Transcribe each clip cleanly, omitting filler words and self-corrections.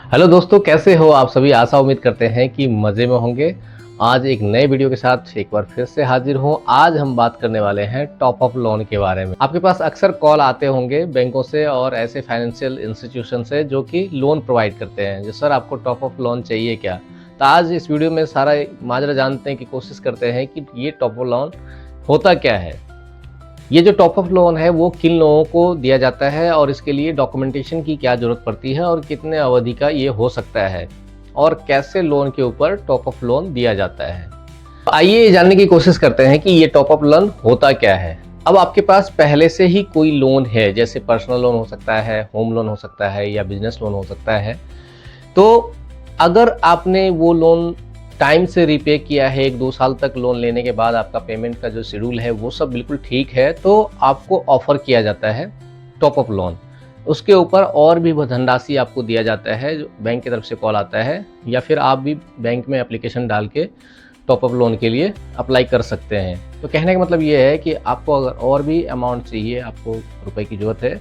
Hello दोस्तों, कैसे हो आप सभी। आशा उम्मीद करते हैं कि मज़े में होंगे। आज एक नए वीडियो के साथ एक बार फिर से हाजिर हूँ। आज हम बात करने वाले हैं टॉप अप लोन के बारे में। आपके पास अक्सर कॉल आते होंगे बैंकों से और ऐसे फाइनेंशियल इंस्टीट्यूशन से जो कि लोन प्रोवाइड करते हैं, जो सर आपको टॉप अप लोन चाहिए क्या। तो आज इस वीडियो में सारा माजरा जानते हैं कि कोशिश करते हैं कि ये टॉप अप लोन होता क्या है, ये जो टॉप अप लोन है वो किन लोगों को दिया जाता है और इसके लिए डॉक्यूमेंटेशन की क्या ज़रूरत पड़ती है और कितने अवधि का ये हो सकता है और कैसे लोन के ऊपर टॉप अप लोन दिया जाता है। तो आइए जानने की कोशिश करते हैं कि ये टॉप अप लोन होता क्या है। अब आपके पास पहले से ही कोई लोन है, जैसे पर्सनल लोन हो सकता है, होम लोन हो सकता है या बिजनेस लोन हो सकता है। तो अगर आपने वो लोन टाइम से रीपे किया है, 1-2 साल तक लोन लेने के बाद आपका पेमेंट का जो शेड्यूल है वो सब बिल्कुल ठीक है, तो आपको ऑफ़र किया जाता है टॉप अप लोन। उसके ऊपर और भी धनराशि आपको दिया जाता है, जो बैंक की तरफ से कॉल आता है, या फिर आप भी बैंक में एप्लीकेशन डाल के टॉप अप लोन के लिए अप्लाई कर सकते हैं। तो कहने का मतलब ये है कि आपको अगर और भी अमाउंट चाहिए, आपको रुपए की ज़रूरत है,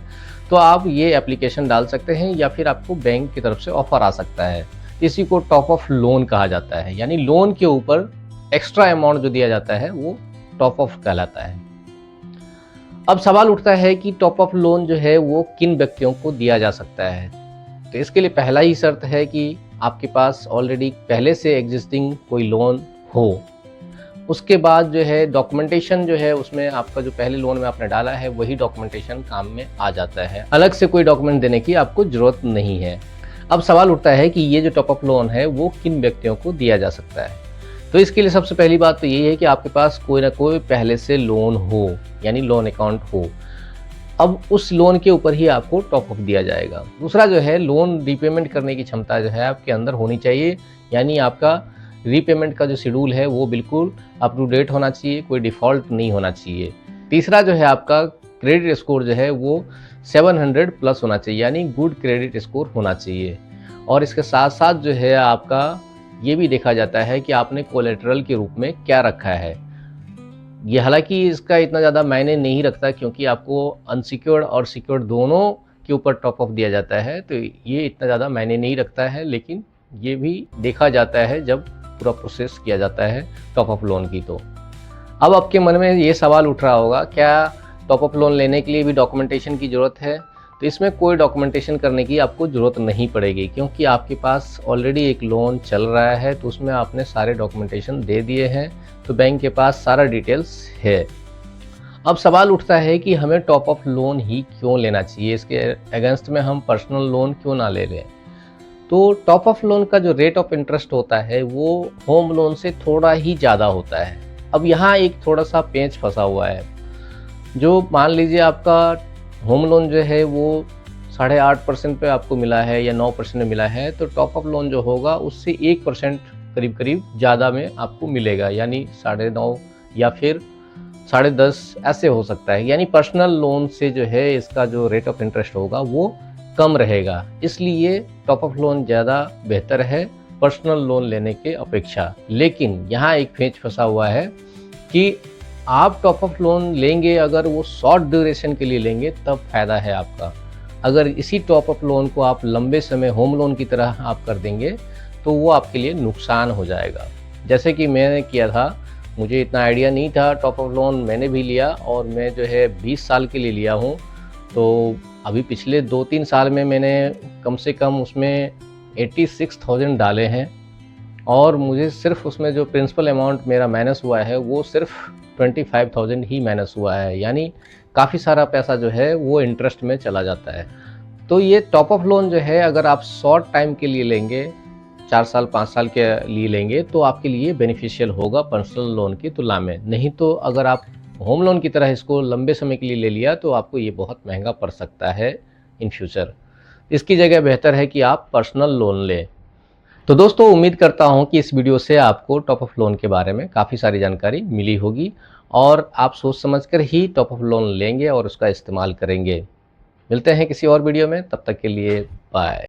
तो आप ये एप्लीकेशन डाल सकते हैं या फिर आपको बैंक की तरफ से ऑफ़र आ सकता है। इसी को टॉप अप लोन कहा जाता है, यानी लोन के ऊपर एक्स्ट्रा अमाउंट जो दिया जाता है वो टॉप अप कहलाता है। अब सवाल उठता है कि टॉप अप लोन जो है वो किन व्यक्तियों को दिया जा सकता है। तो इसके लिए पहला ही शर्त है कि आपके पास ऑलरेडी पहले से एग्जिस्टिंग कोई लोन हो। उसके बाद जो है डॉक्यूमेंटेशन जो है उसमें आपका जो पहले लोन में आपने डाला है वही डॉक्यूमेंटेशन काम में आ जाता है, अलग से कोई डॉक्यूमेंट देने की आपको ज़रूरत नहीं है। अब सवाल उठता है कि ये जो टॉप अप लोन है वो किन व्यक्तियों को दिया जा सकता है। तो इसके लिए सबसे पहली बात तो यही है कि आपके पास कोई ना कोई पहले से लोन हो, यानी लोन अकाउंट हो। अब उस लोन के ऊपर ही आपको टॉप अप दिया जाएगा। दूसरा जो है, लोन रीपेमेंट करने की क्षमता जो है आपके अंदर होनी चाहिए, यानी आपका रीपेमेंट का जो शेड्यूल है वो बिल्कुल अप टू डेट होना चाहिए, कोई डिफ़ॉल्ट नहीं होना चाहिए। तीसरा जो है, आपका क्रेडिट स्कोर जो है वो 700 प्लस होना चाहिए, यानी गुड क्रेडिट स्कोर होना चाहिए। और इसके साथ साथ जो है आपका ये भी देखा जाता है कि आपने कोलेटरल के रूप में क्या रखा है। ये हालांकि इसका इतना ज़्यादा मायने नहीं रखता, क्योंकि आपको अनसिक्योर्ड और सिक्योर्ड दोनों के ऊपर टॉप अप दिया जाता है, तो ये इतना ज़्यादा मायने नहीं रखता है, लेकिन ये भी देखा जाता है जब पूरा प्रोसेस किया जाता है टॉप अप लोन की। तो अब आपके मन में ये सवाल उठ रहा होगा, क्या टॉप अप लोन लेने के लिए भी डॉक्यूमेंटेशन की ज़रूरत है। तो इसमें कोई डॉक्यूमेंटेशन करने की आपको ज़रूरत नहीं पड़ेगी, क्योंकि आपके पास ऑलरेडी एक लोन चल रहा है, तो उसमें आपने सारे डॉक्यूमेंटेशन दे दिए हैं, तो बैंक के पास सारा डिटेल्स है। अब सवाल उठता है कि हमें टॉप अप लोन ही क्यों लेना चाहिए, इसके अगेंस्ट में हम पर्सनल लोन क्यों ना ले लें। तो टॉप अप लोन का जो रेट ऑफ इंटरेस्ट होता है वो होम लोन से थोड़ा ही ज़्यादा होता है। अब यहाँ एक थोड़ा सा पेंच फंसा हुआ है। जो मान लीजिए आपका होम लोन जो है वो 8.5% पे आपको मिला है या 9% में मिला है, तो टॉप अप लोन जो होगा उससे 1% करीब करीब ज़्यादा में आपको मिलेगा, यानी 9.5 या फिर 10.5 ऐसे हो सकता है। यानी पर्सनल लोन से जो है इसका जो रेट ऑफ इंटरेस्ट होगा वो कम रहेगा, इसलिए टॉप अप लोन ज़्यादा बेहतर है पर्सनल लोन लेने के अपेक्षा। लेकिन यहाँ एक पेंच फंसा हुआ है कि आप टॉप अप लोन लेंगे अगर वो शॉर्ट ड्यूरेशन के लिए लेंगे तब फ़ायदा है आपका। अगर इसी टॉप अप लोन को आप लंबे समय होम लोन की तरह आप कर देंगे तो वो आपके लिए नुकसान हो जाएगा। जैसे कि मैंने किया था, मुझे इतना आइडिया नहीं था, टॉप अप लोन मैंने भी लिया और मैं जो है 20 साल के लिए लिया हूँ। तो अभी पिछले 2-3 साल में मैंने कम से कम उसमें 86,000 डाले हैं, और मुझे सिर्फ उसमें जो प्रिंसिपल अमाउंट मेरा माइनस हुआ है वो सिर्फ 25,000 ही माइनस हुआ है, यानी काफ़ी सारा पैसा जो है वो इंटरेस्ट में चला जाता है। तो ये टॉप अप लोन जो है अगर आप शॉर्ट टाइम के लिए लेंगे, 4 साल 5 साल के लिए लेंगे, तो आपके लिए बेनिफिशियल होगा पर्सनल लोन की तुलना में। नहीं तो अगर आप होम लोन की तरह इसको लंबे समय के लिए ले लिया तो आपको ये बहुत महंगा पड़ सकता है इन फ्यूचर। इसकी जगह बेहतर है कि आप पर्सनल लोन लें। तो दोस्तों, उम्मीद करता हूं कि इस वीडियो से आपको टॉप अप लोन के बारे में काफ़ी सारी जानकारी मिली होगी और आप सोच समझकर ही टॉप अप लोन लेंगे और उसका इस्तेमाल करेंगे। मिलते हैं किसी और वीडियो में, तब तक के लिए बाय।